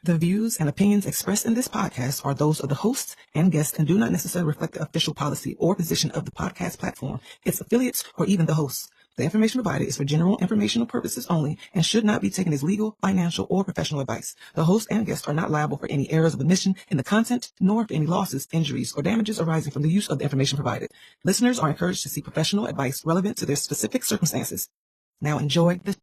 The views and opinions expressed in this podcast are those of the hosts and guests and do not necessarily reflect the official policy or position of the podcast platform, its affiliates, or even the hosts. The information provided is for general informational purposes only and should not be taken as legal, financial, or professional advice. The host and guests are not liable for any errors of omission in the content, nor for any losses, injuries, or damages arising from the use of the information provided. Listeners are encouraged to seek professional advice relevant to their specific circumstances. Now enjoy the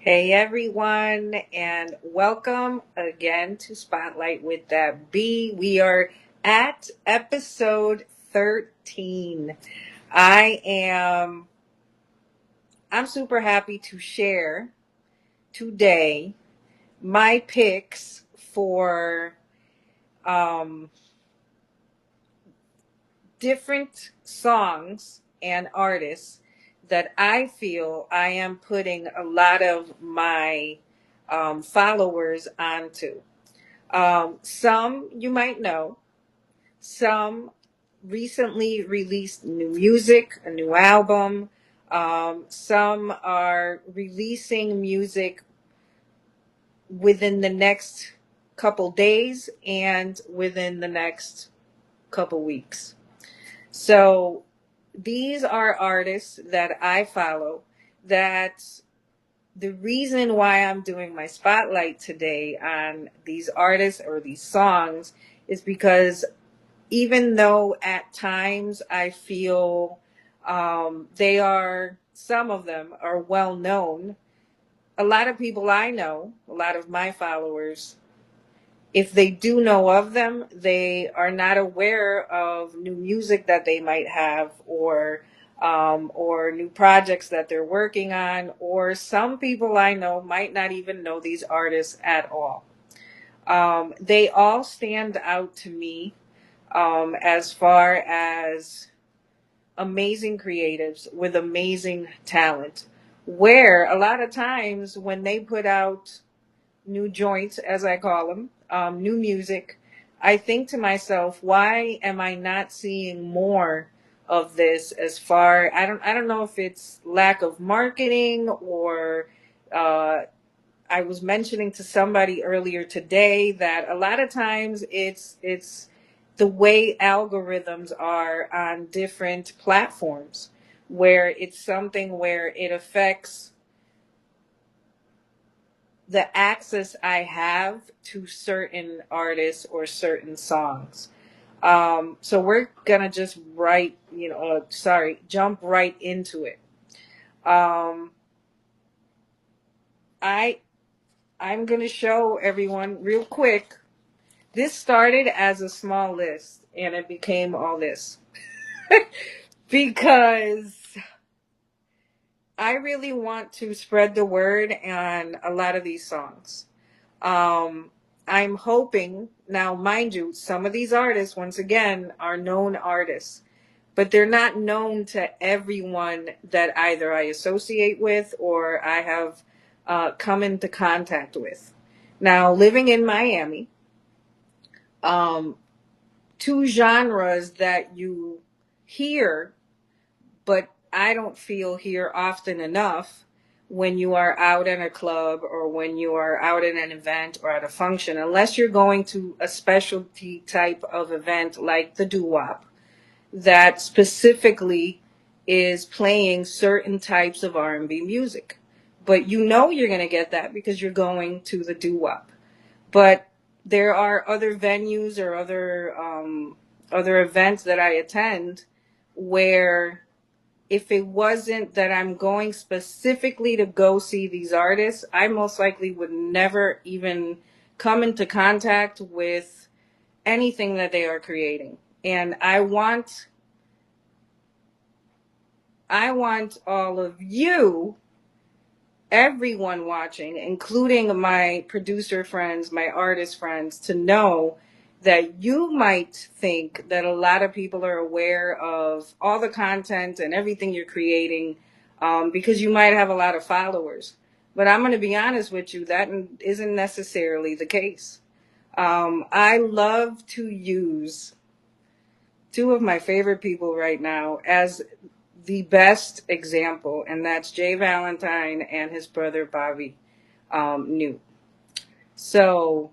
Hey everyone, and welcome again to Spotlight with that B. We are at episode 13. I'm super happy to share today my picks for different songs and artists that I feel I am putting a lot of my followers onto. Some you might know, some recently released new music, a new album. Some are releasing music within the next couple days and within the next couple weeks. So these are artists that I follow. That the reason why I'm doing my spotlight today on these artists or these songs is because even though at times I feel some of them are well known, a lot of people I know, a lot of my followers, if they do know of them, they are not aware of new music that they might have, or new projects that they're working on, or some people I know might not even know these artists at all. They all stand out to me as far as amazing creatives with amazing talent, where a lot of times when they put out new joints, as I call them, new music, I think to myself, why am I not seeing more of this? As far, I don't know if it's lack of marketing or I was mentioning to somebody earlier today that a lot of times it's the way algorithms are on different platforms, where it's something where it affects the access I have to certain artists or certain songs. So we're gonna just jump right into it. Um, I'm gonna show everyone real quick. This started as a small list and it became all this because I really want to spread the word on a lot of these songs. I'm hoping, now mind you, some of these artists, once again, are known artists, but they're not known to everyone that either I associate with or I have come into contact with. Now, living in Miami, two genres that you hear, but I don't feel hear often enough when you are out in a club or when you are out in an event or at a function, unless you're going to a specialty type of event like the doo-wop that specifically is playing certain types of R&B music. But you know you're going to get that because you're going to the doo-wop. But there are other venues or other events that I attend where if it wasn't that I'm going specifically to go see these artists, I most likely would never even come into contact with anything that they are creating. And I want all of you, everyone watching, including my producer friends, my artist friends, to know that you might think that a lot of people are aware of all the content and everything you're creating because you might have a lot of followers. But I'm going to be honest with you, that isn't necessarily the case. I love to use two of my favorite people right now as the best example, and that's Jay Valentine and his brother Bobby Newt. So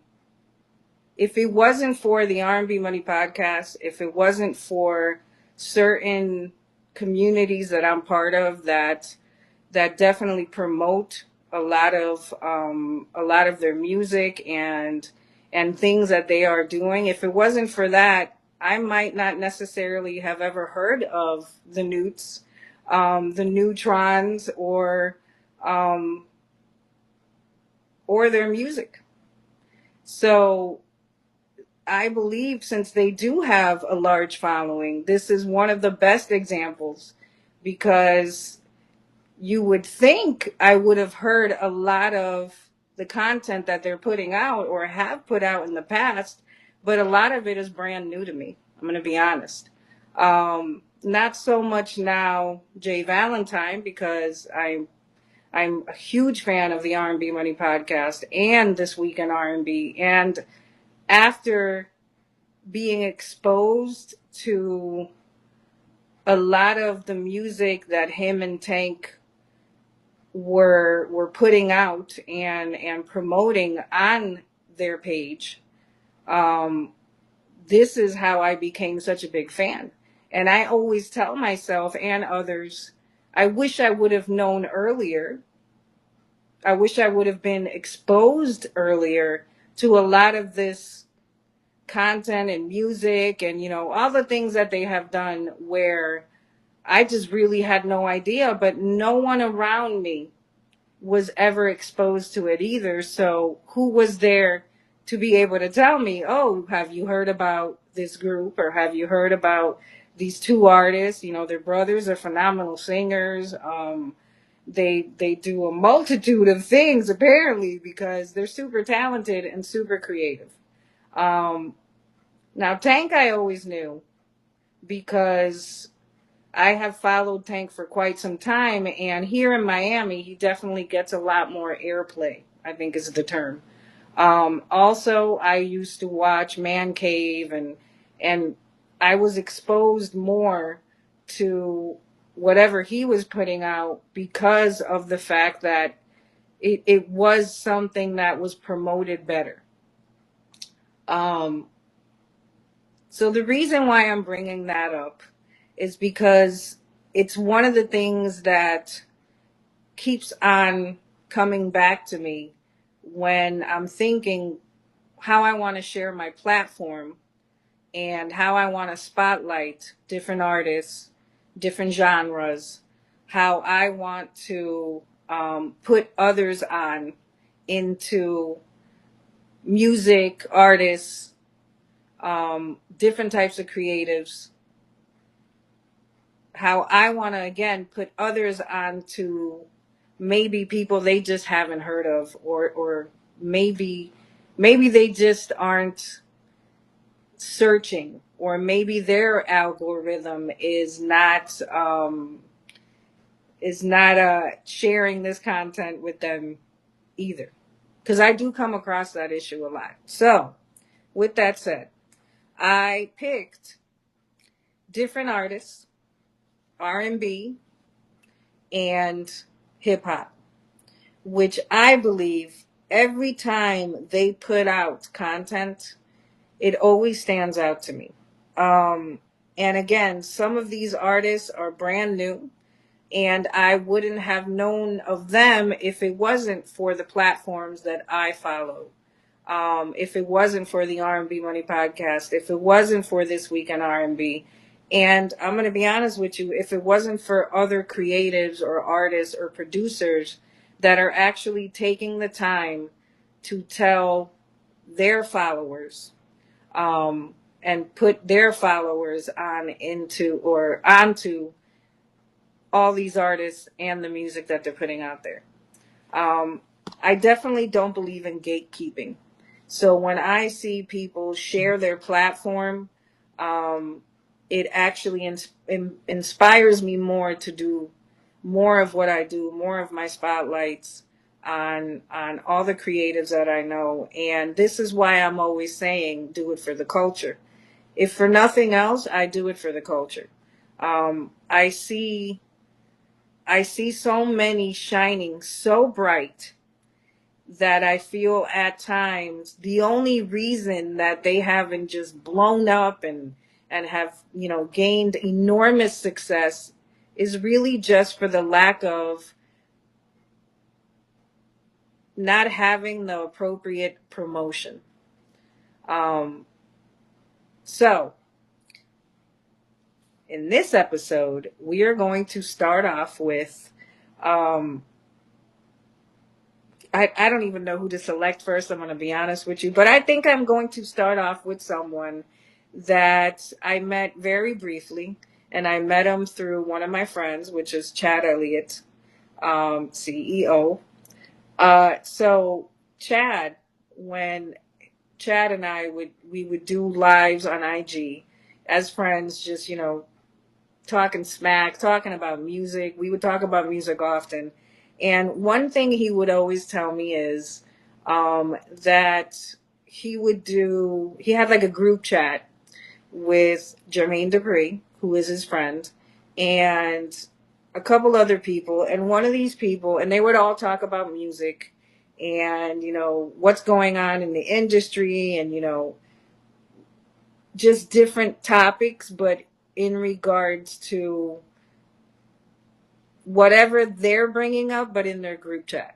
if it wasn't for the R&B Money podcast, if it wasn't for certain communities that I'm part of that definitely promote a lot of their music and things that they are doing, if it wasn't for that, I might not necessarily have ever heard of the Newts, the Neutrons, um, or their music. So I believe since they do have a large following, this is one of the best examples because you would think I would have heard a lot of the content that they're putting out or have put out in the past, but a lot of it is brand new to me. I'm going to be honest. Not so much now Jay Valentine because I'm a huge fan of the R&B Money podcast and This Week in R&B. And after being exposed to a lot of the music that him and Tank were putting out and promoting on their page, um, this is how I became such a big fan. And I always tell myself and others, I wish I would have known earlier. I wish I would have been exposed earlier to a lot of this content and music and, all the things that they have done where I just really had no idea, but no one around me was ever exposed to it either. So who was there to be able to tell me, oh, have you heard about this group or have you heard about these two artists? Their brothers are phenomenal singers. They do a multitude of things apparently because they're super talented and super creative. Now Tank I always knew because I have followed Tank for quite some time, and here in Miami, he definitely gets a lot more airplay, I think is the term. Also, I used to watch Man Cave, and I was exposed more to whatever he was putting out because of the fact that it was something that was promoted better. Um, so the reason why I'm bringing that up is because it's one of the things that keeps on coming back to me when I'm thinking how I want to share my platform and how I want to spotlight different artists, different genres, how I want to put others on into music, artists, different types of creatives, how I want to again put others onto maybe people they just haven't heard of, or maybe they just aren't searching, or maybe their algorithm is not sharing this content with them either, because I do come across that issue a lot. So with that said, I picked different artists, R&B and hip hop, which I believe every time they put out content, it always stands out to me. And again, some of these artists are brand new, and I wouldn't have known of them if it wasn't for the platforms that I follow. If it wasn't for the R&B Money podcast, if it wasn't for This Week in R&B, and I'm going to be honest with you, if it wasn't for other creatives or artists or producers that are actually taking the time to tell their followers, and put their followers onto all these artists and the music that they're putting out there. I definitely don't believe in gatekeeping. So when I see people share their platform, it actually inspires me more to do more of what I do, more of my spotlights on all the creatives that I know. And this is why I'm always saying do it for the culture. If for nothing else, I do it for the culture. I see so many shining so bright that I feel at times the only reason that they haven't just blown up and have, gained enormous success is really just for the lack of not having the appropriate promotion. Um, so in this episode, we are going to start off with, um, I don't even know who to select first. I'm going to be honest with you, but I think I'm going to start off with someone that I met very briefly, and I met him through one of my friends, which is Chad Elliott, CEO. So Chad, when Chad and we would do lives on IG as friends, just talking smack, talking about music. We would talk about music often. And one thing he would always tell me is that he had like a group chat with Jermaine Dupri, who is his friend, and a couple other people. And one of these people, and they would all talk about music and, what's going on in the industry and, just different topics, but in regards to whatever they're bringing up, but in their group chat.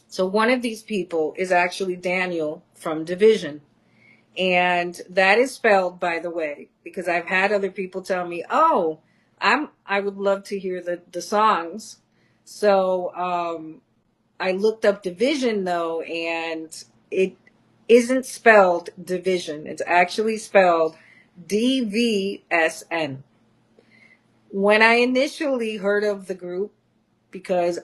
So one of these people is actually Daniel from Division. And that is spelled, by the way, because I've had other people tell me, oh, I would love to hear the songs. So I looked up Division though, and it isn't spelled Division. It's actually spelled DVSN. When I initially heard of the group, because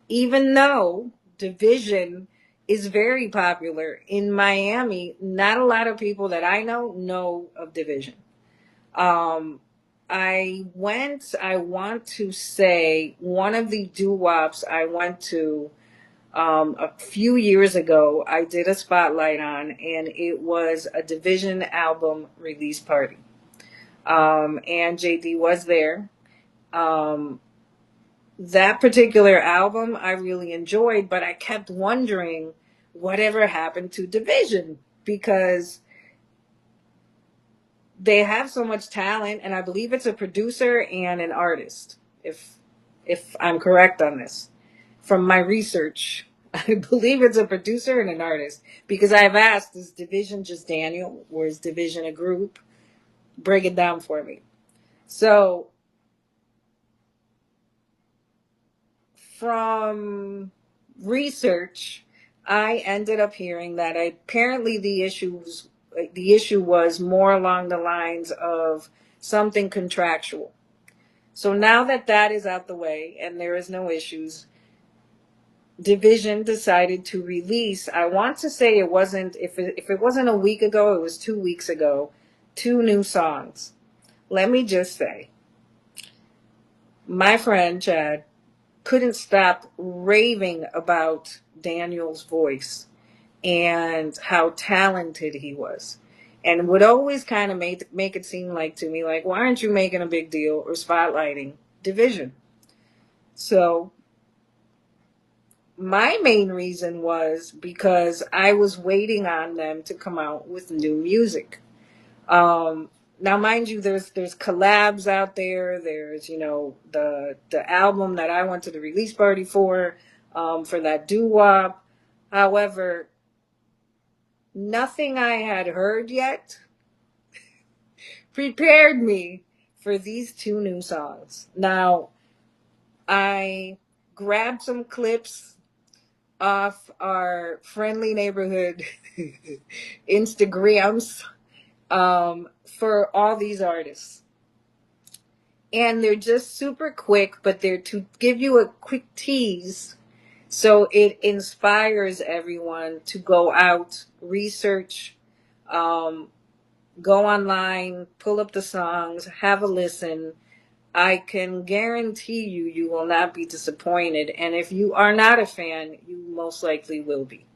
even though Division is very popular in Miami, not a lot of people that I know of Division. I want to say one of the doo-wops I went to a few years ago, I did a spotlight on, and it was a Division album release party. And JD was there. That particular album I really enjoyed, but I kept wondering whatever happened to Division, because they have so much talent, and I believe it's a producer and an artist, if I'm correct on this. From my research, I believe it's a producer and an artist, because I've asked, is Division just Daniel or is Division a group? Break it down for me. So from research, I ended up hearing that apparently the issue was more along the lines of something contractual. So now that that is out the way and there is no issues, Division decided to release, I want to say it wasn't, if it wasn't a week ago, it was 2 weeks ago, 2 new songs. Let me just say, my friend Chad couldn't stop raving about Daniel's voice and how talented he was, and would always kind of make it seem like to me like, why aren't you making a big deal or spotlighting Division? So my main reason was because I was waiting on them to come out with new music. Now, mind you, there's collabs out there. There's the album that I went to the release party for that doo wop. However, nothing I had heard yet prepared me for these 2 new songs. Now, I grabbed some clips off our friendly neighborhood Instagrams for all these artists. And they're just super quick, but they're to give you a quick tease so it inspires everyone to go out, research, go online, pull up the songs, have a listen. I can guarantee you will not be disappointed. And if you are not a fan, you most likely will be.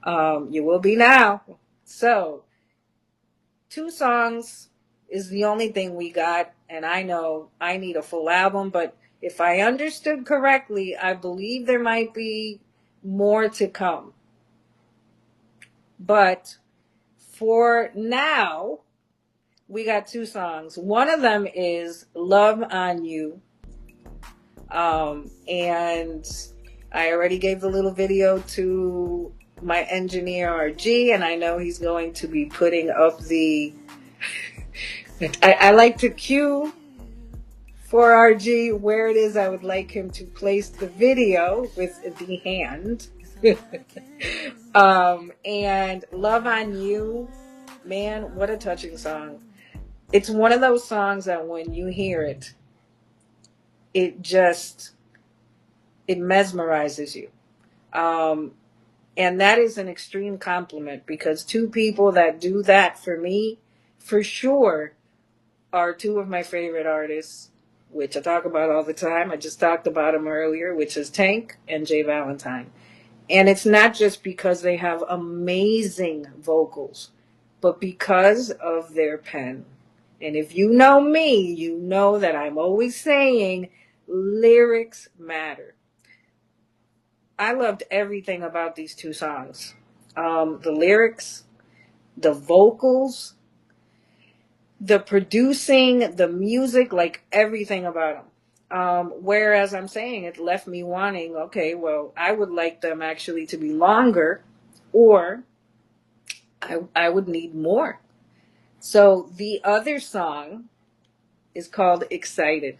You will be now. So, 2 songs is the only thing we got, and I know I need a full album, but if I understood correctly, I believe there might be more to come. But for now, we got two songs. One of them is Love on You. And I already gave the little video to my engineer RG, and I know he's going to be putting up the I like to cue for RG where it is I would like him to place the video with the hand. And Love on You, man, what a touching song. It's one of those songs that when you hear it, it mesmerizes you. And that is an extreme compliment, because two people that do that for me, for sure, are two of my favorite artists, which I talk about all the time. I just talked about them earlier, which is Tank and Jay Valentine. And it's not just because they have amazing vocals, but because of their pen. And if you know me, you know that I'm always saying lyrics matter. I loved everything about these two songs. The lyrics, the vocals, the producing, the music, like everything about them. Whereas I'm saying it left me wanting, okay, well, I would like them actually to be longer, or I would need more. So the other song is called Excited.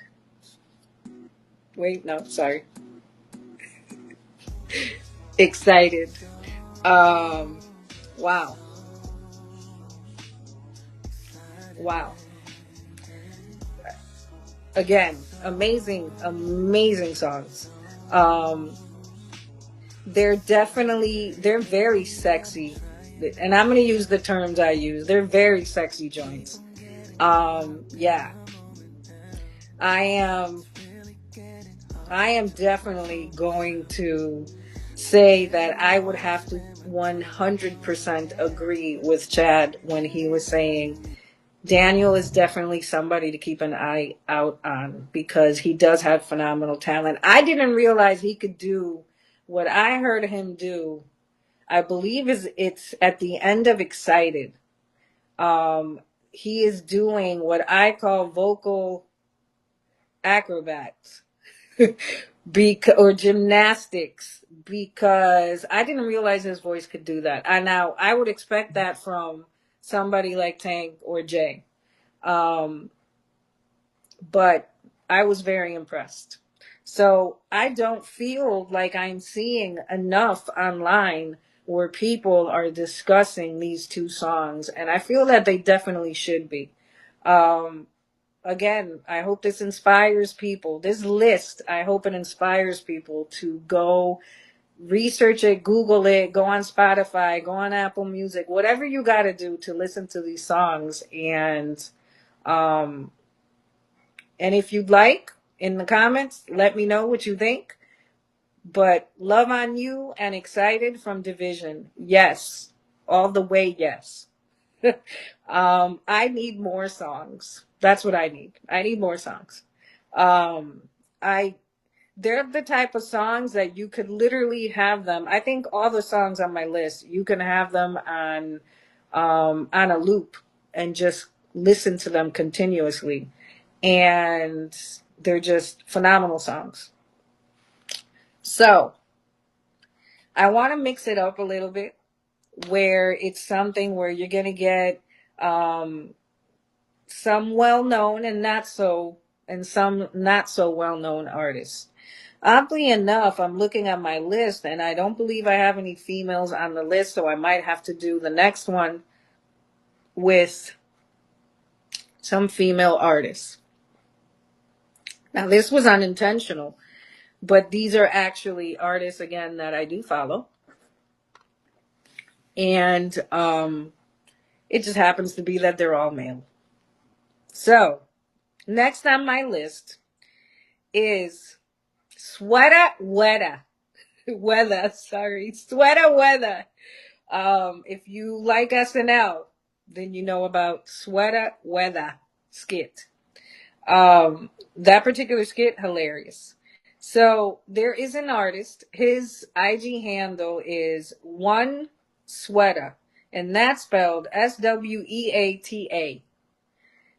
Wait, no, sorry. Excited. Wow. Wow. Again, amazing, amazing songs. They're very sexy. And I'm going to use the terms I use. They're very sexy joints. Yeah. I am definitely going to say that I would have to 100% agree with Chad when he was saying Daniel is definitely somebody to keep an eye out on, because he does have phenomenal talent. I didn't realize he could do what I heard him do. I believe it's at the end of Excited. He is doing what I call vocal acrobats. Or gymnastics, because I didn't realize his voice could do that. I would expect that from somebody like Tank or Jay. But I was very impressed. So I don't feel like I'm seeing enough online where people are discussing these two songs, and I feel that they definitely should be. Again, I hope this inspires people. This list, I hope it inspires people to go research it, Google it, go on Spotify, go on Apple Music, whatever you got to do to listen to these songs. And if you'd like, in the comments, let me know what you think. But Love on You and Excited from Division, yes, all the way, yes. I need more songs. That's what I need. I need more songs. They're the type of songs that you could literally have them. I think all the songs on my list, you can have them on a loop and just listen to them continuously. And they're just phenomenal songs. So I want to mix it up a little bit, where it's something where you're going to get some well-known and some not so well-known artists. Oddly enough, I'm looking at my list and I don't believe I have any females on the list, so I might have to do the next one with some female artists. Now, this was unintentional, but these are actually artists, again, that I do follow. And it just happens to be that they're all male. So, next on my list is Sweata Weather. Sweata Weather. If you like SNL, then you know about Sweata Weather skit. That particular skit, hilarious. So there is an artist. His IG handle is one Sweata, and that's spelled Sweata.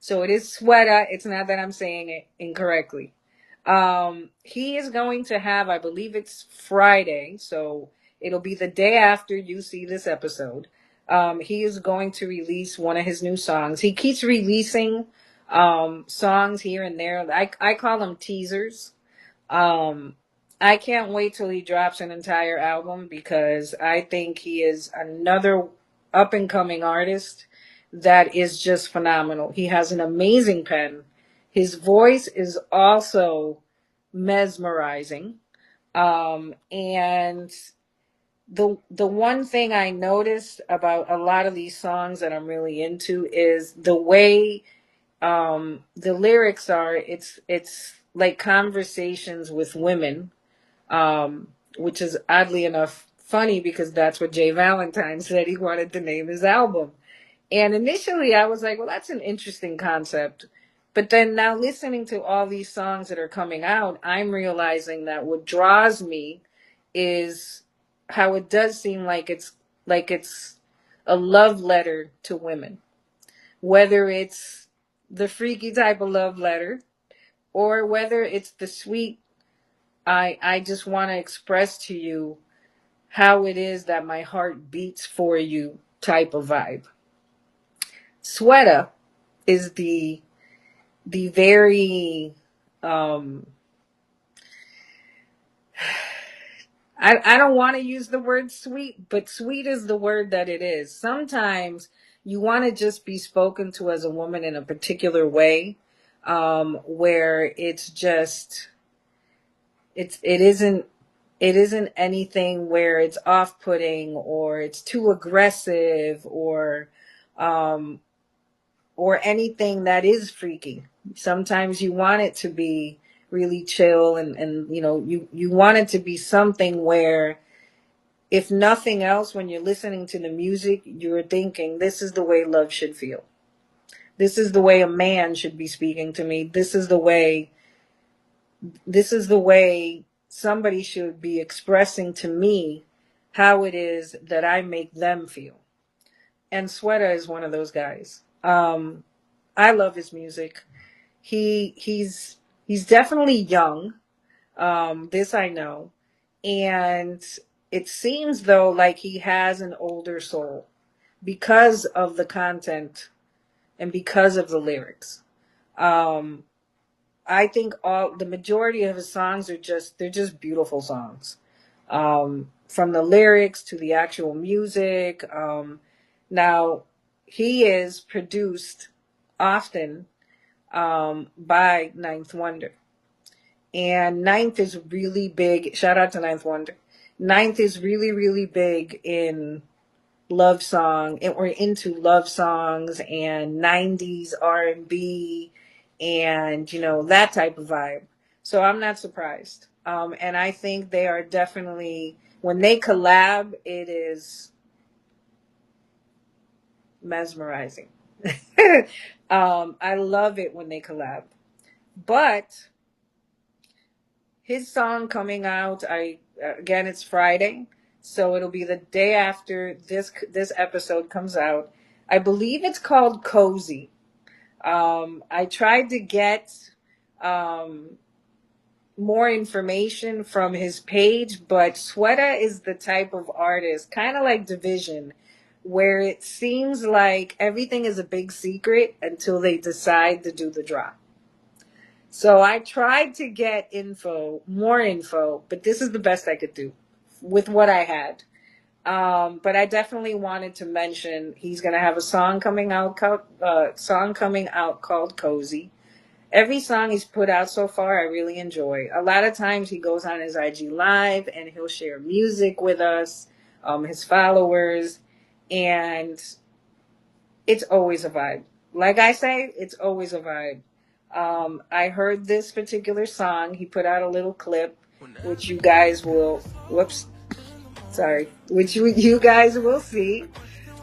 So it is Sweata. It's not that I'm saying it incorrectly. He is going to have, I believe it's Friday, so it'll be the day after you see this episode. He is going to release one of his new songs. He keeps releasing songs here and there. I call them teasers. Um, I can't wait till he drops an entire album because I think he is another up and coming artist that is just phenomenal. He has an amazing pen. His voice is also mesmerizing. And the one thing I noticed about a lot of these songs that I'm really into is the way the lyrics are. It's like conversations with women, which is oddly enough funny because that's what Jay Valentine said he wanted to name his album. And initially I was like, well, that's an interesting concept. But then now listening to all these songs that are coming out, I'm realizing that what draws me is how it does seem like it's a love letter to women. Whether it's the freaky type of love letter or whether it's the sweet, I just want to express to you how it is that my heart beats for you type of vibe. Sweata is the very I don't want to use the word sweet, but sweet is the word that it is. Sometimes you want to just be spoken to as a woman in a particular way, where it's just it isn't anything where it's off-putting or it's too aggressive um or anything that is freaky. Sometimes you want it to be really chill and you want it to be something where if nothing else, when you're listening to the music, you're thinking, this is the way love should feel. This is the way a man should be speaking to me. This is the way somebody should be expressing to me how it is that I make them feel. And Sweata is one of those guys. I love his music. He's definitely young. This I know. And it seems though like he has an older soul because of the content and because of the lyrics. Um, I think all the majority of his songs they're just beautiful songs. From the lyrics to the actual music. Now he is produced often by Ninth Wonder. And Ninth is really big. Shout out to Ninth Wonder. Ninth is really, really big in love song, and we're into love songs and 90s R&B and that type of vibe. So I'm not surprised. And I think they are definitely, when they collab, it is mesmerizing. I love it when they collab. But his song coming out, again, it's Friday, so it'll be the day after this episode comes out. I believe it's called Cozy. I tried to get um, more information from his page, but Sweata is the type of artist, kind of like Division, where it seems like everything is a big secret until they decide to do the drop. So I tried to get more info, but this is the best I could do with what I had. But I definitely wanted to mention he's gonna have a song coming out called Cozy. Every song he's put out so far, I really enjoy. A lot of times he goes on his IG live and he'll share music with us, his followers, and it's always a vibe. Like I say, it's always a vibe. I heard this particular song. He put out a little clip, which you guys will, which you guys will see.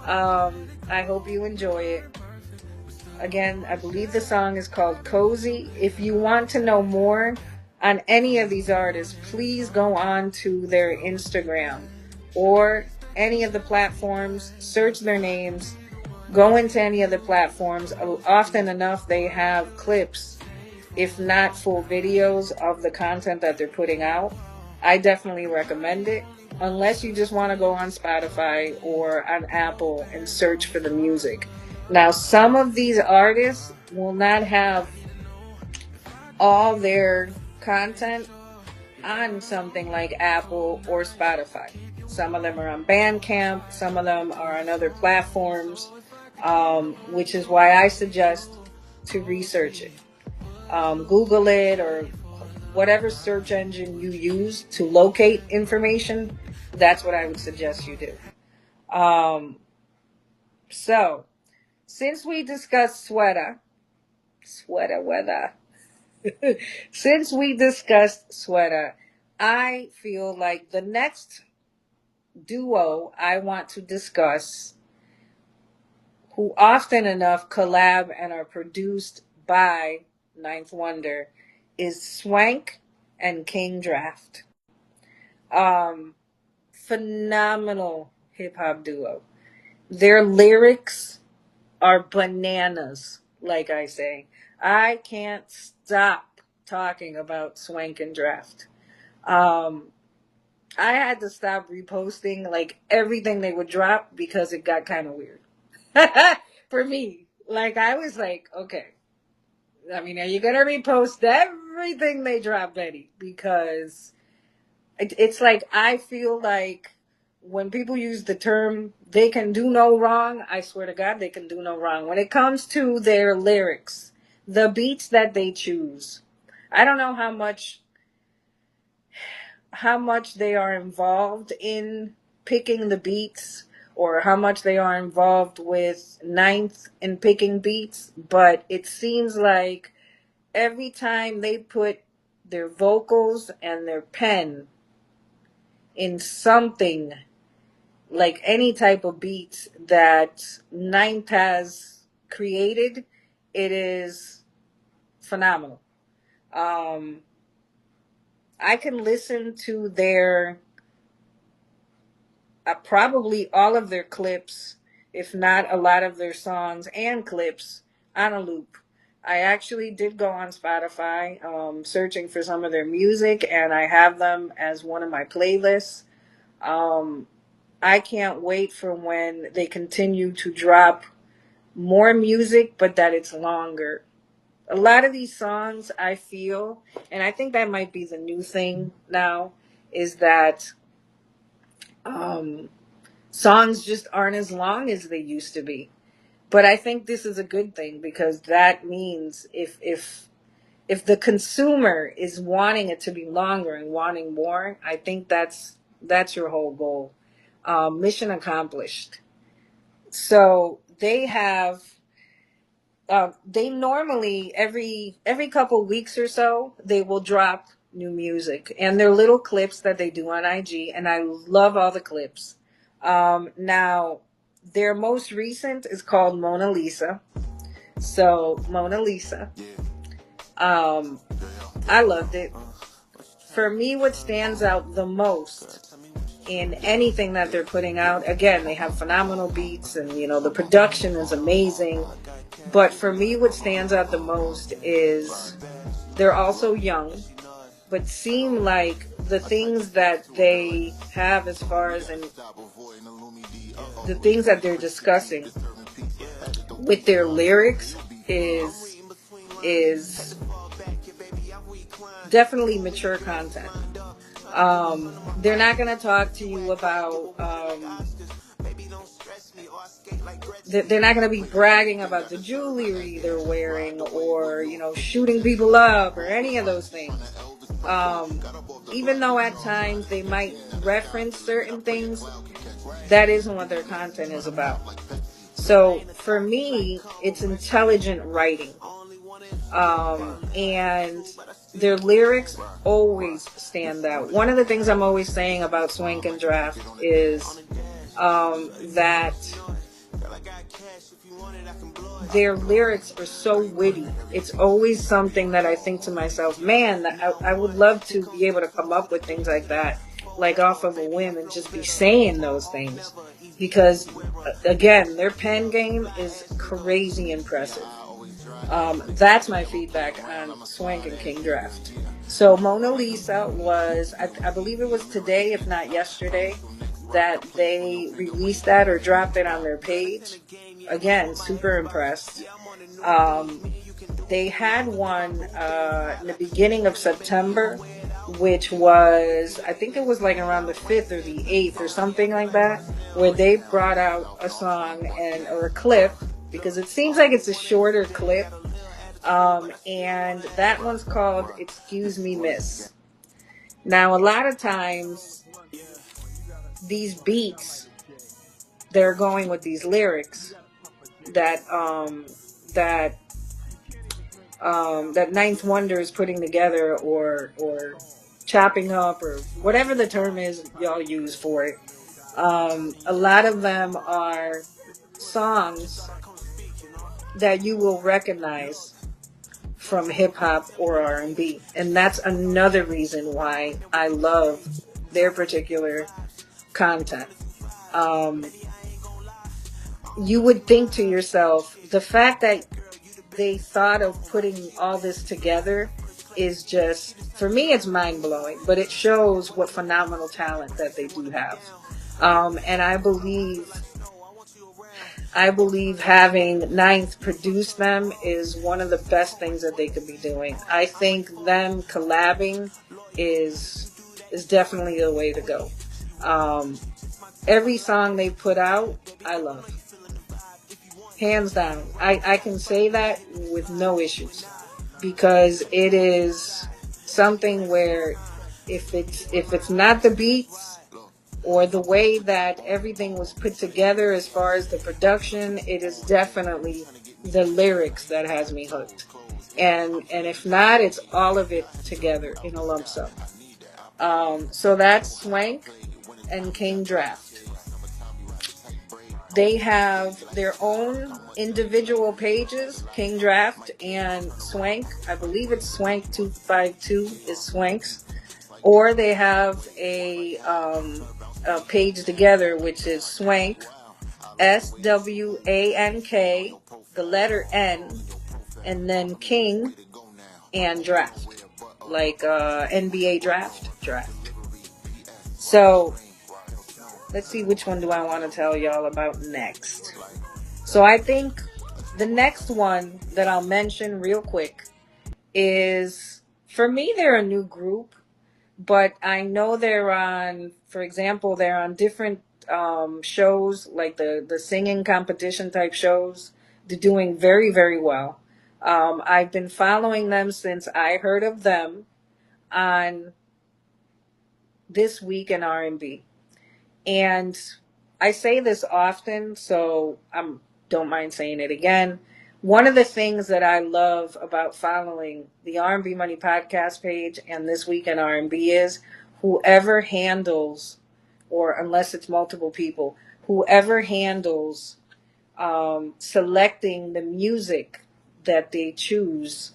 I hope you enjoy it. Again, I believe the song is called Cozy. If you want to know more on any of these artists, please go on to their Instagram or any of the platforms, search their names, go into any of the platforms. Often enough, they have clips, if not full videos, of the content that they're putting out. I definitely recommend it, unless you just want to go on Spotify or on Apple and search for the music. Now, some of these artists will not have all their content on something like Apple or Spotify. Some of them are on Bandcamp, some of them are on other platforms, which is why I suggest to research it. Google it, or whatever search engine you use to locate information. That's what I would suggest you do. So, since we discussed Sweata weather, since we discussed Sweata, I feel like the next duo I want to discuss, who often enough collab and are produced by Ninth Wonder, is Swank and King Draft. Phenomenal hip hop duo. Their lyrics are bananas, like I say. I can't stop talking about Swank and Draft. I had to stop reposting like everything they would drop because it got kind of weird for me. Like, I was like, okay, I mean, are you gonna repost everything they drop, Betty? Because it's like, I feel like when people use the term they can do no wrong, I swear to God, they can do no wrong. When it comes to their lyrics, the beats that they choose, I don't know how much they are involved in picking the beats, or how much they are involved with Ninth in picking beats, but it seems like every time they put their vocals and their pen in something, like any type of beats that Ninth has created, it is phenomenal. I can listen to their probably all of their clips, if not a lot of their songs and clips, on a loop. I actually did go on Spotify, searching for some of their music, and I have them as one of my playlists. I can't wait for when they continue to drop more music, but that it's longer. A lot of these songs, I feel, and I think that might be the new thing now, is that songs just aren't as long as they used to be. But I think this is a good thing, because that means if the consumer is wanting it to be longer and wanting more, I think that's your whole goal. Mission accomplished. So they have they normally every couple weeks or so they will drop new music, and they're little clips that they do on IG, and I love all the clips. Now, their most recent is called Mona Lisa. So Mona Lisa, I loved it. For me, what stands out the most in anything that they're putting out, again, they have phenomenal beats, and the production is amazing. But for me, what stands out the most is they're also young, but seem like the things that they have, as far as in the things that they're discussing with their lyrics, is definitely mature content. They're not going to talk to you about they're not going to be bragging about the jewelry they're wearing, or shooting people up, or any of those things. Even though at times they might reference certain things, that isn't what their content is about. So for me, it's intelligent writing. And their lyrics always stand out. One of the things I'm always saying about Swank and Draft is that their lyrics are so witty. It's always something that I think to myself, man, I would love to be able to come up with things like that, like off of a whim, and just be saying those things. Because, again, their pen game is crazy impressive. That's my feedback on Swank and King Draft. So Mona Lisa was, I believe it was today, if not yesterday, that they released that or dropped it on their page. Again, super impressed. They had one in the beginning of September, which was, I think it was like around the 5th or the 8th or something like that, where they brought out a song or a clip, because it seems like it's a shorter clip. And that one's called Excuse Me Miss. Now, a lot of times, these beats, they're going with these lyrics that that Ninth Wonder is putting together, or chopping up, or whatever the term is y'all use for it. A lot of them are songs that you will recognize from hip hop or R&B, and that's another reason why I love their particular content. You would think to yourself, the fact that they thought of putting all this together is just, for me, it's mind-blowing, but it shows what phenomenal talent that they do have. And I believe having Ninth produce them is one of the best things that they could be doing. I think them collabing is definitely the way to go. Every song they put out, I love. Hands down. I can say that with no issues, because it is something where if it's not the beats or the way that everything was put together as far as the production, it is definitely the lyrics that has me hooked. And if not, it's all of it together in a lump sum. So that's Swank and King Draft. They have their own individual pages, King Draft and Swank. I believe it's Swank 252 is Swank's. Or they have a page together, which is Swank, SWANK, the letter N, and then King and Draft, like NBA draft. So let's see, which one do I want to tell y'all about next. So I think the next one that I'll mention real quick is, for me, they're a new group, but I know they're on, for example, they're on different shows, like the singing competition type shows. They're doing very, very well. I've been following them since I heard of them on This Week in R&B. And I say this often, so I don't mind saying it again. One of the things that I love about following the R&B Money podcast page and This Week in R&B is whoever handles, or unless it's multiple people, whoever handles selecting the music that they choose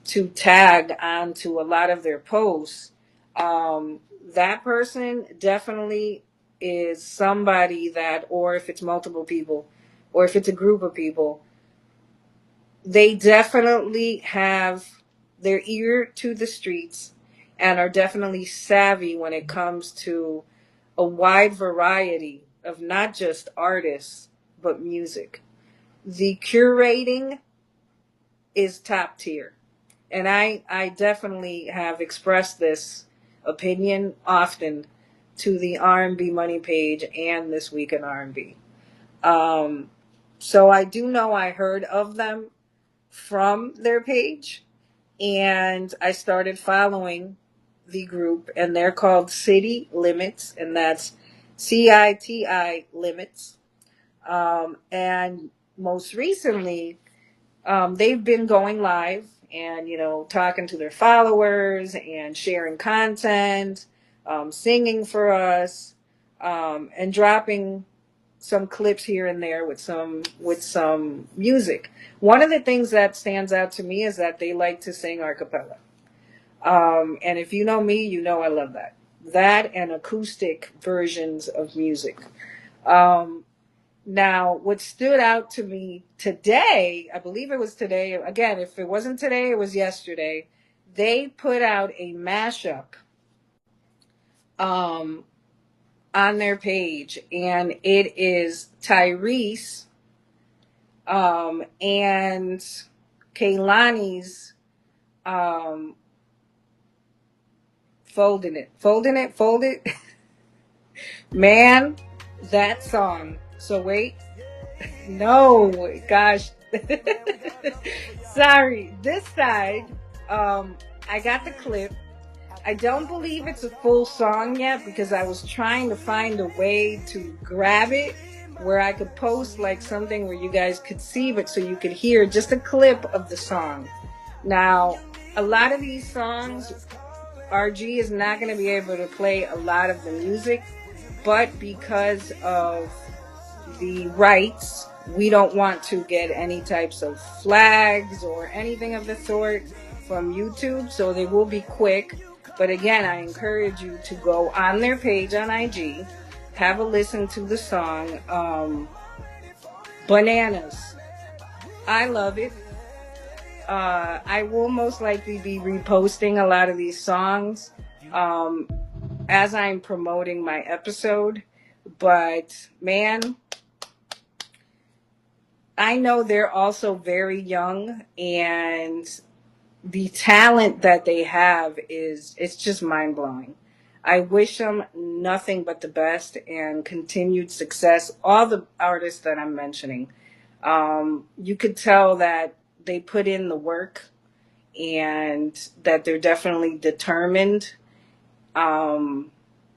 to tag onto a lot of their posts, that person definitely is somebody that, or if it's multiple people, or if it's a group of people, they definitely have their ear to the streets and are definitely savvy when it comes to a wide variety of not just artists, but music. The curating is top tier. And I definitely have expressed this opinion often to the R&B Money page and This Week in R&B. So I do know I heard of them from their page, and I started following the group, and they're called Citi Limits, and that's CITI Limits. And most recently, they've been going live and, talking to their followers and sharing content, singing for us, and dropping some clips here and there with some music. One of the things that stands out to me is that they like to sing a cappella. And if you know me, you know I love that. That and acoustic versions of music. Um, Now, what stood out to me today, I believe it was today, again, if it wasn't today, it was yesterday, they put out a mashup um, on their page, and it is Tyrese and Kaylani's um, Fold it. Man, that song. So wait, no, gosh. Sorry. This side, I got the clip. I don't believe it's a full song yet because I was trying to find a way to grab it where I could post like something where you guys could see it so you could hear just a clip of the song. Now, a lot of these songs, RG is not going to be able to play a lot of the music, but because of the rights, we don't want to get any types of flags or anything of the sort from YouTube, so they will be quick. But again, I encourage you to go on their page on IG, have a listen to the song Bananas. I love it. I will most likely be reposting a lot of these songs um, as I'm promoting my episode. But man, I know they're also very young, and the talent that they have it's just mind blowing. I wish them nothing but the best and continued success. All the artists that I'm mentioning, you could tell that they put in the work and that they're definitely determined. Um,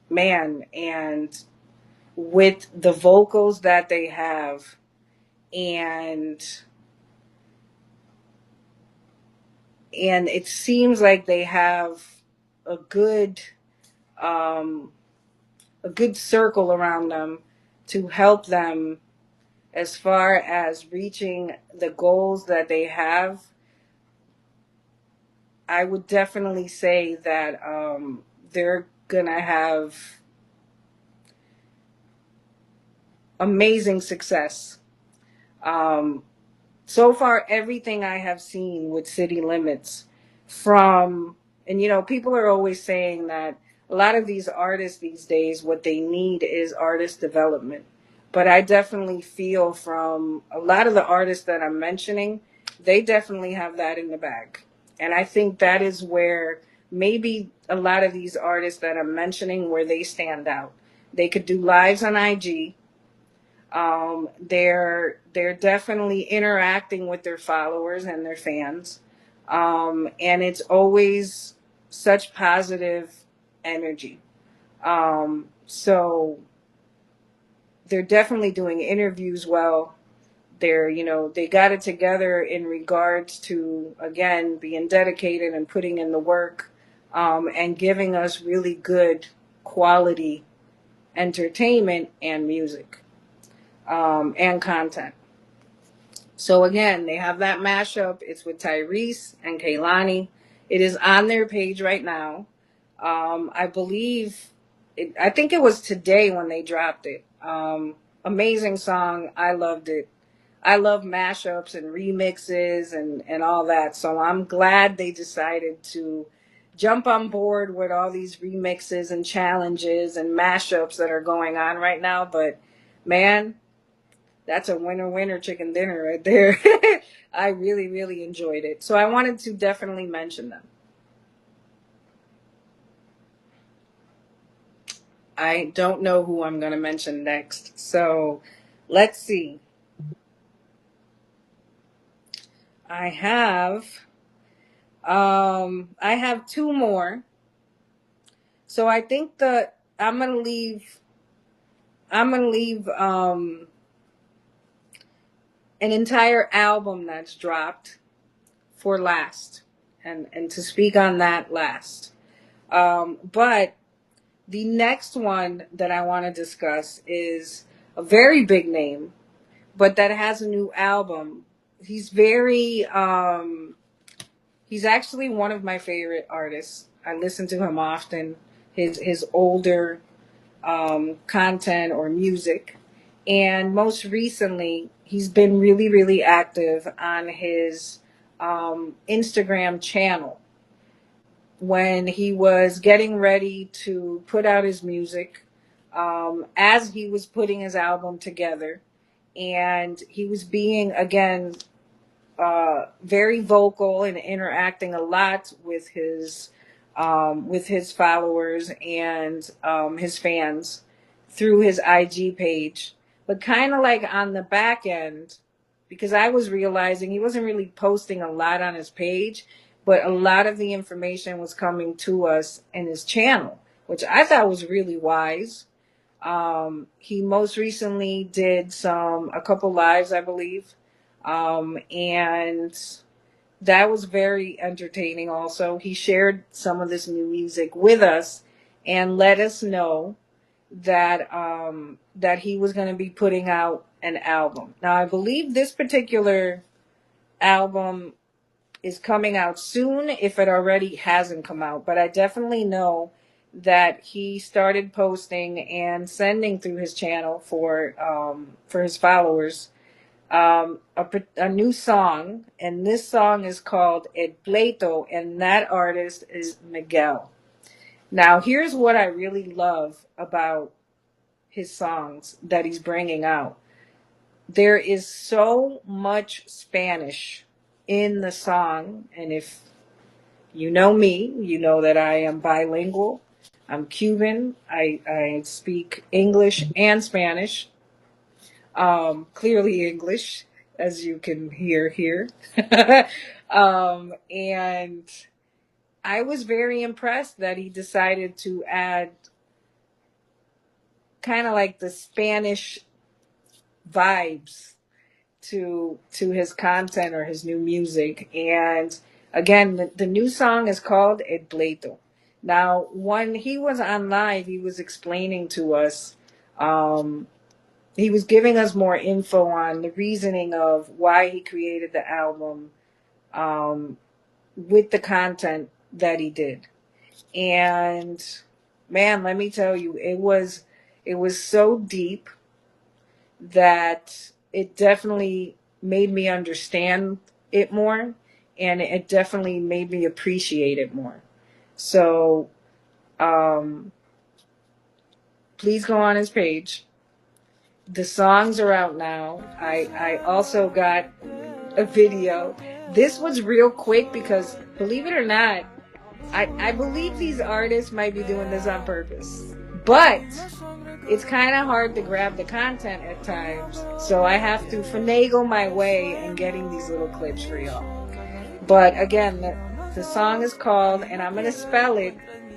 Man, and with the vocals that they have, and it seems like they have a good um, a good circle around them to help them as far as reaching the goals that they have. I would definitely say that they're gonna have amazing success. Um, so far, everything I have seen with City Limits from, and people are always saying that a lot of these artists these days, what they need is artist development. But I definitely feel from a lot of the artists that I'm mentioning, they definitely have that in the bag. And I think that is where maybe a lot of these artists that I'm mentioning, where they stand out. They could do lives on IG. They're definitely interacting with their followers and their fans, and it's always such positive energy. So they're definitely doing interviews well. They got it together in regards to, again, being dedicated and putting in the work, and giving us really good quality entertainment and music, and content. So again, they have that mashup. It's with Tyrese and Kaylani. It is on their page right now. I believe, I think it was today when they dropped it. Amazing song. I loved it. I love mashups and remixes and all that. So I'm glad they decided to jump on board with all these remixes and challenges and mashups that are going on right now. But man, that's a winner chicken dinner right there. I really, really enjoyed it. So I wanted to definitely mention them. I don't know who I'm going to mention next. So let's see. I have I have two more. So I think that I'm going to leave an entire album that's dropped for last, and to speak on that last. But the next one that I want to discuss is a very big name, but that has a new album. He's very he's actually one of my favorite artists. I listen to him often. His older content or music, and most recently he's been really really active on his Instagram channel. When he was getting ready to put out his music, as he was putting his album together, and he was being again very vocal and interacting a lot with his followers and his fans through his IG page, but kind of like on the back end, because I was realizing he wasn't really posting a lot on his page, but a lot of the information was coming to us in his channel, which I thought was really wise. He most recently did a couple lives, I believe, and that was very entertaining. Also, he shared some of this new music with us and let us know that he was going to be putting out an album. Now, I believe this particular album is coming out soon, if it already hasn't come out. But I definitely know that he started posting and sending through his channel for his followers a new song, and this song is called El Pleito, and that artist is Miguel. Now, here's what I really love about his songs that he's bringing out. There is so much Spanish in the song, and if you know me, you know that I am bilingual. I'm Cuban. I speak English and Spanish. Clearly English, as you can hear here. And I was very impressed that he decided to add kind of like the Spanish vibes to his content or his new music. And again, the new song is called El Pleito. Now, when he was on live, he was explaining to us, he was giving us more info on the reasoning of why he created the album with the content that he did. And man, let me tell you, it was so deep that it definitely made me understand it more, and it definitely made me appreciate it more. So please go on his page. The songs are out now. I also got a video. This was real quick because, believe it or not, I believe these artists might be doing this on purpose. But it's kind of hard to grab the content at times. So I have to finagle my way in getting these little clips for y'all. But again, the song is called, and I'm going to spell it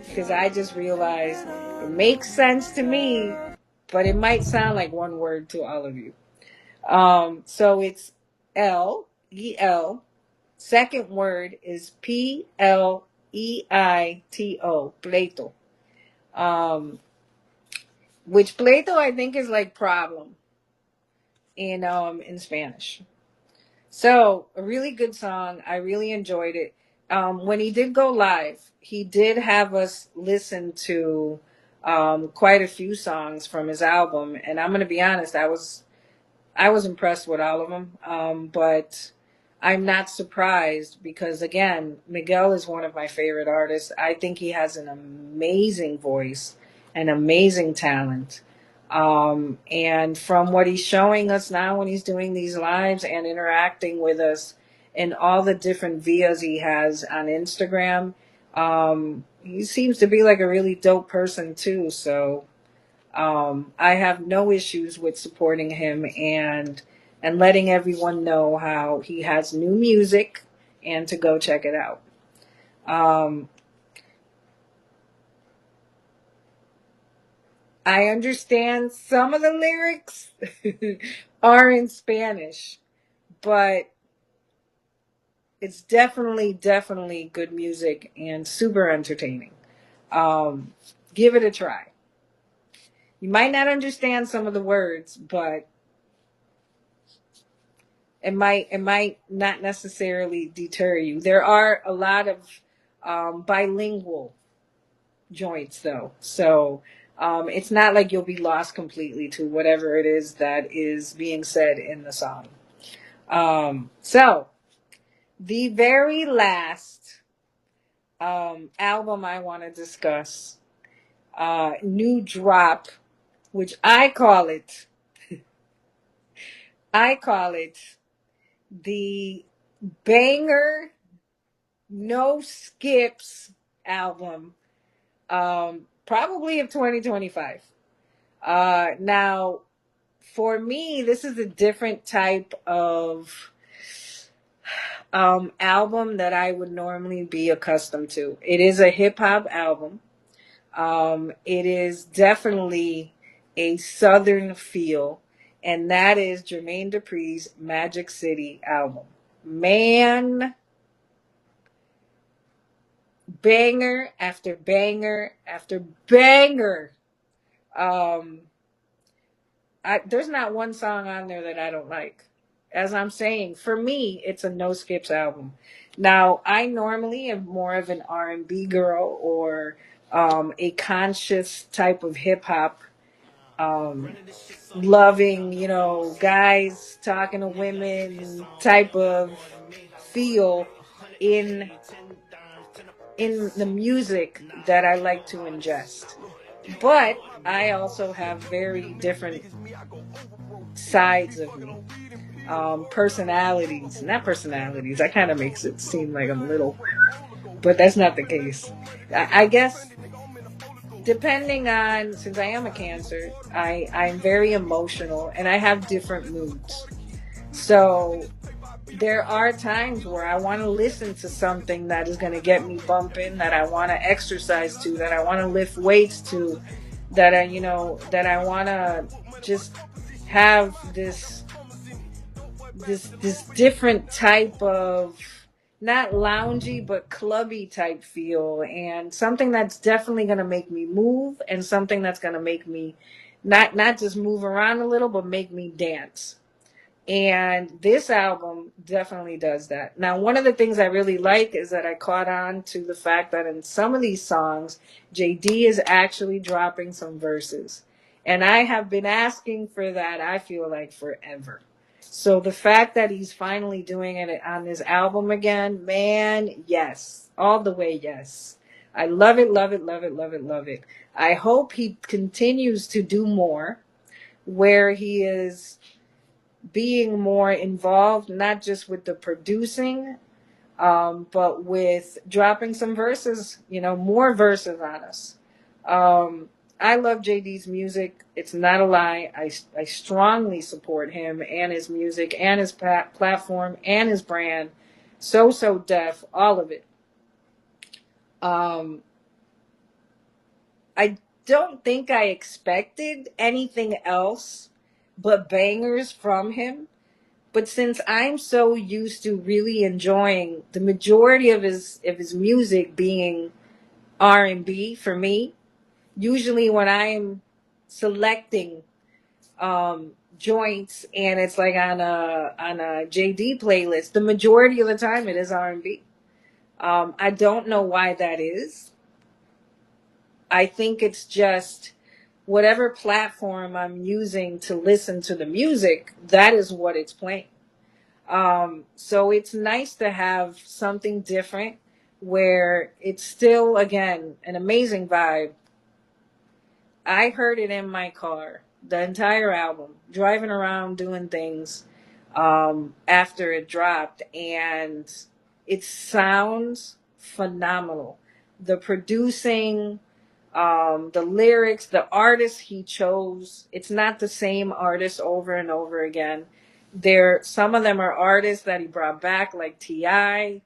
because I just realized it makes sense to me, but it might sound like one word to all of you. So it's L-E-L. Second word is Pleito. Pleito. Which pleito I think is like problem in Spanish. So a really good song. I really enjoyed it. When he did go live, he did have us listen to quite a few songs from his album, and I'm gonna be honest, I was impressed with all of them, but I'm not surprised because, again, Miguel is one of my favorite artists. I think he has an amazing voice, an amazing talent. And from what he's showing us now when he's doing these lives and interacting with us in all the different vias he has on Instagram, he seems to be like a really dope person too. So I have no issues with supporting him and letting everyone know how he has new music and to go check it out. I understand some of the lyrics are in Spanish, but it's definitely good music and super entertaining. Give it a try. You might not understand some of the words, but it might not necessarily deter you. There are a lot of bilingual joints though, so it's not like you'll be lost completely to whatever it is that is being said in the song. So the very last album I want to discuss, new drop, which I call it the banger no skips album, probably of 2025. Now, for me, this is a different type of album that I would normally be accustomed to. It is a hip hop album. It is definitely a southern feel, and that is Jermaine Dupri's Magic City album. Man, banger after banger after banger. Um, there's not one song on there that I don't like. As I'm saying, for me, it's a no skips album. Now, I normally am more of an R&B girl or a conscious type of hip hop, um, loving, guys talking to women type of feel in the music that I like to ingest. But I also have very different sides of me, personalities. Not personalities. That kind of makes it seem like I'm little, but that's not the case. I guess depending on, since I am a Cancer, I'm very emotional and I have different moods. So there are times where I want to listen to something that is going to get me bumping, that I want to exercise to, that I want to lift weights to, that I want to just have this different type of, not loungy but clubby type feel, and something that's definitely going to make me move, and something that's going to make me not just move around a little but make me dance. And this album definitely does that. Now, one of the things I really like is that I caught on to the fact that in some of these songs, JD is actually dropping some verses. And I have been asking for that, I feel like, forever. So the fact that he's finally doing it on this album again, man, yes. All the way, yes. I love it, love it, love it, love it, love it. I hope he continues to do more where he is being more involved, not just with the producing, but with dropping some verses, more verses on us. I love JD's music. It's not a lie. I strongly support him and his music and his platform and his brand. So Def, all of it. Um, I don't think I expected anything else but bangers from him. But since I'm so used to really enjoying the majority of his music being R&B for me, usually when I'm selecting joints and it's like on a JD playlist, the majority of the time it is R&B. I don't know why that is. I think it's just whatever platform I'm using to listen to the music, that is what it's playing. So it's nice to have something different where it's still, again, an amazing vibe. I heard it in my car, the entire album, driving around doing things after it dropped, and it sounds phenomenal. The producing, the lyrics, the artist he chose, it's not the same artist over and over again. Some of them are artists that he brought back, like Ti.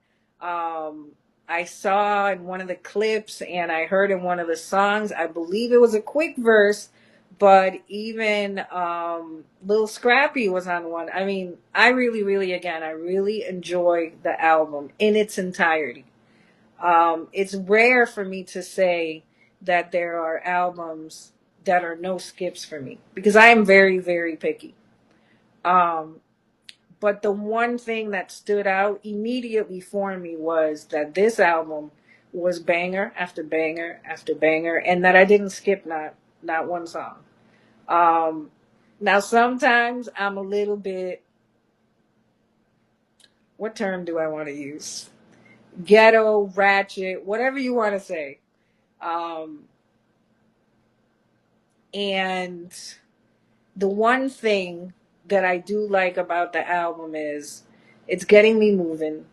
I saw in one of the clips and I heard in one of the songs, I believe it was a quick verse, but even Lil Scrappy was on one. I mean, I really enjoy the album in its entirety. It's rare for me to say that there are albums that are no skips for me because I am very, very picky. But the one thing that stood out immediately for me was that this album was banger after banger after banger, and that I didn't skip not one song. Um, Now sometimes I'm a little bit, what term do I want to use? Ghetto, ratchet, whatever you want to say. Um, and the one thing that I do like about the album is it's getting me moving.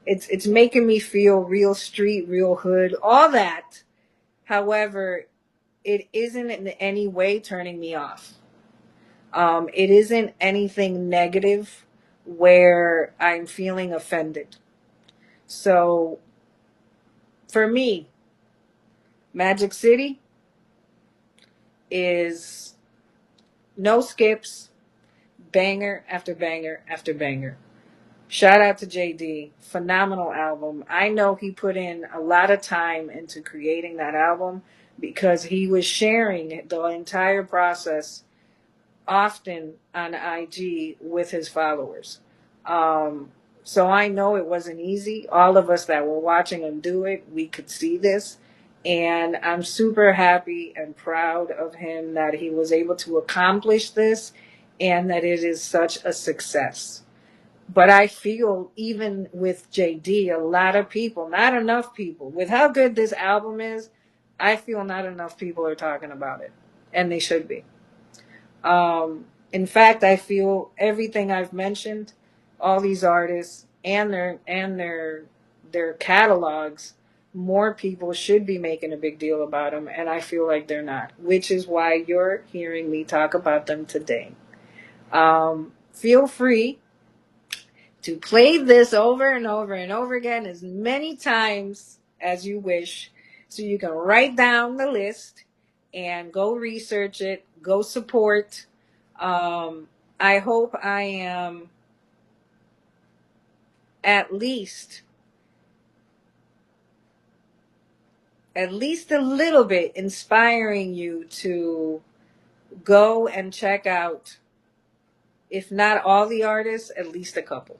It's making me feel real street, real hood, all that. However, it isn't in any way turning me off. It isn't anything negative where I'm feeling offended. So for me, Magic City is no skips, banger after banger after banger. Shout out to JD. Phenomenal album. I know he put in a lot of time into creating that album because he was sharing the entire process often on IG with his followers. Um, so I know it wasn't easy. All of us that were watching him do it, we could see this. And I'm super happy and proud of him that he was able to accomplish this and that it is such a success. But I feel even with JD, a lot of people, not enough people, with how good this album is, I feel not enough people are talking about it. And they should be. In fact, I feel everything I've mentioned, all these artists and their catalogs, more people should be making a big deal about them, and I feel like they're not, which is why you're hearing me talk about them today. Feel free to play this over and over and over again as many times as you wish, so you can write down the list and go research it, go support. I hope I am at least a little bit inspiring you to go and check out, if not all the artists, at least a couple.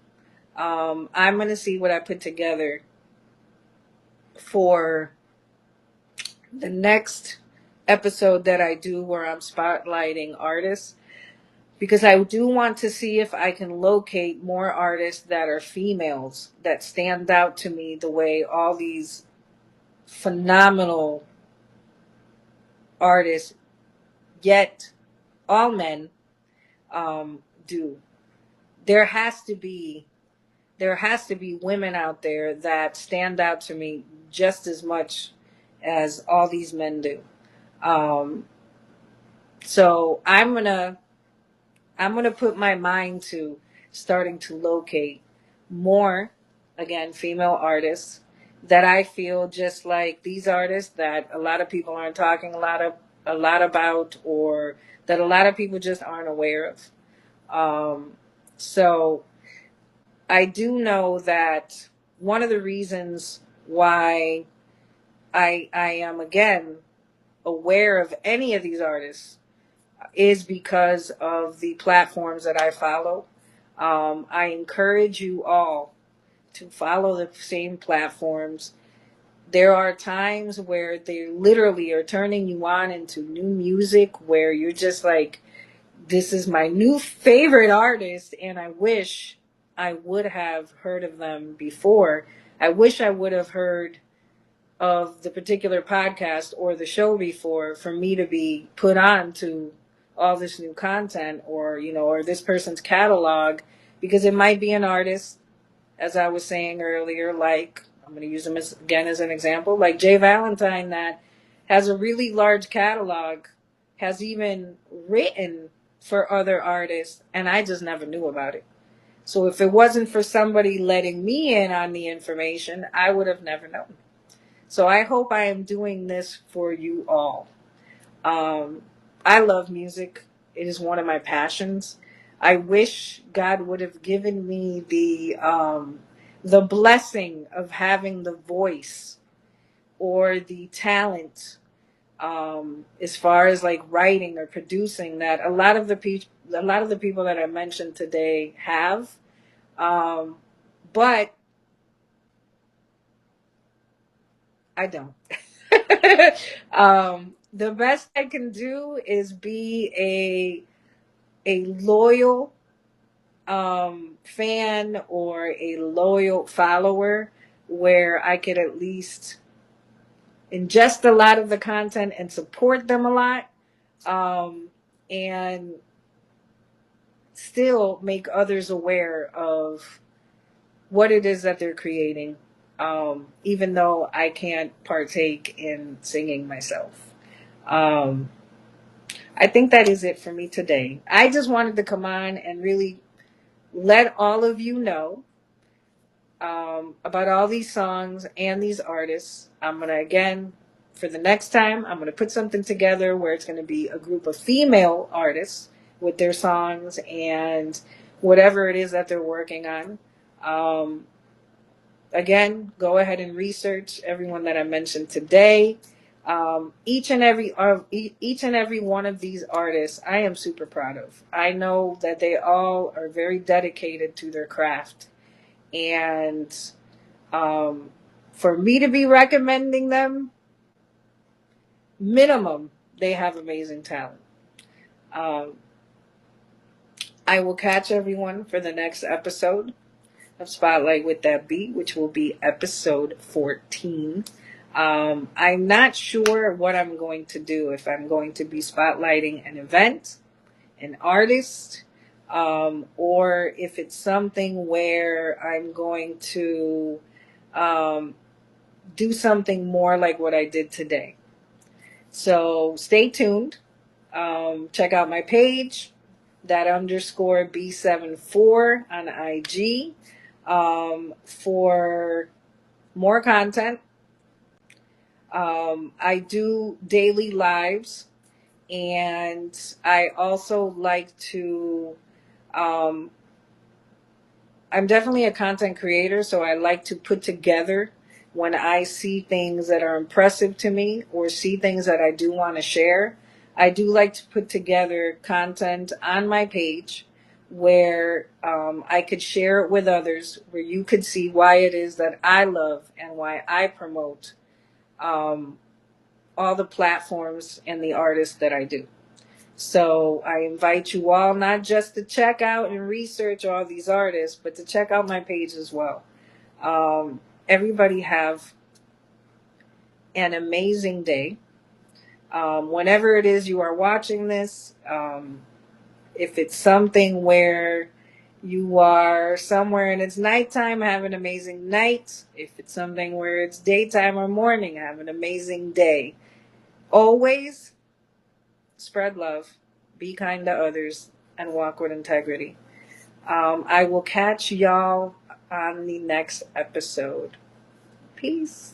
I'm going to see what I put together for the next episode that I do where I'm spotlighting artists, because I do want to see if I can locate more artists that are females that stand out to me the way all these phenomenal artists, yet all men, do. There has to be women out there that stand out to me just as much as all these men do. Um, so I'm gonna put my mind to starting to locate more, again, female artists that I feel just like these artists that a lot of people aren't talking a lot about, or that a lot of people just aren't aware of. So I do know that one of the reasons why I am again aware of any of these artists is because of the platforms that I follow. I encourage you all to follow the same platforms. There are times where they literally are turning you on into new music where you're just like, this is my new favorite artist, and I wish I would have heard of them before. I wish I would have heard of the particular podcast or the show before for me to be put on to all this new content, or or this person's catalog, because it might be an artist, as I was saying earlier, like I'm going to use him again as an example, like Jay Valentine, that has a really large catalog, has even written for other artists, and I just never knew about it. So if it wasn't for somebody letting me in on the information, I would have never known. So I hope I am doing this for you all. I love music. It is one of my passions. I wish God would have given me the blessing of having the voice or the talent As far as like writing or producing, that a lot of the people that I mentioned today have, but I don't. The best I can do is be a loyal fan or a loyal follower, where I could at least ingest a lot of the content and support them a lot, and still make others aware of what it is that they're creating, even though I can't partake in singing myself. Um, I think that is it for me today. I just wanted to come on and really let all of you know about all these songs and these artists. I'm going to, again, for the next time, I'm going to put something together where it's going to be a group of female artists with their songs and whatever it is that they're working on. Again, go ahead and research everyone that I mentioned today. Each and every one of these artists, I am super proud of. I know that they all are very dedicated to their craft, and for me to be recommending them, minimum, they have amazing talent. I will catch everyone for the next episode of Spotlight with That Beat, which will be episode 14. I'm not sure what I'm going to do, if I'm going to be spotlighting an event, an artist, or if it's something where I'm going to do something more like what I did today. So stay tuned. Check out my page, that_B74 on IG, for more content. I do daily lives, and I also like to, I'm definitely a content creator, so I like to put together, when I see things that are impressive to me or see things that I do want to share, I do like to put together content on my page where I could share it with others, where you could see why it is that I love and why I promote all the platforms and the artists that I do. So I invite you all not just to check out and research all these artists, but to check out my page as well. Everybody have an amazing day. Whenever it is you are watching this, if it's something where you are somewhere and it's nighttime, have an amazing night. If it's something where it's daytime or morning, have an amazing day. Always spread love, be kind to others, and walk with integrity. I will catch y'all on the next episode. Peace.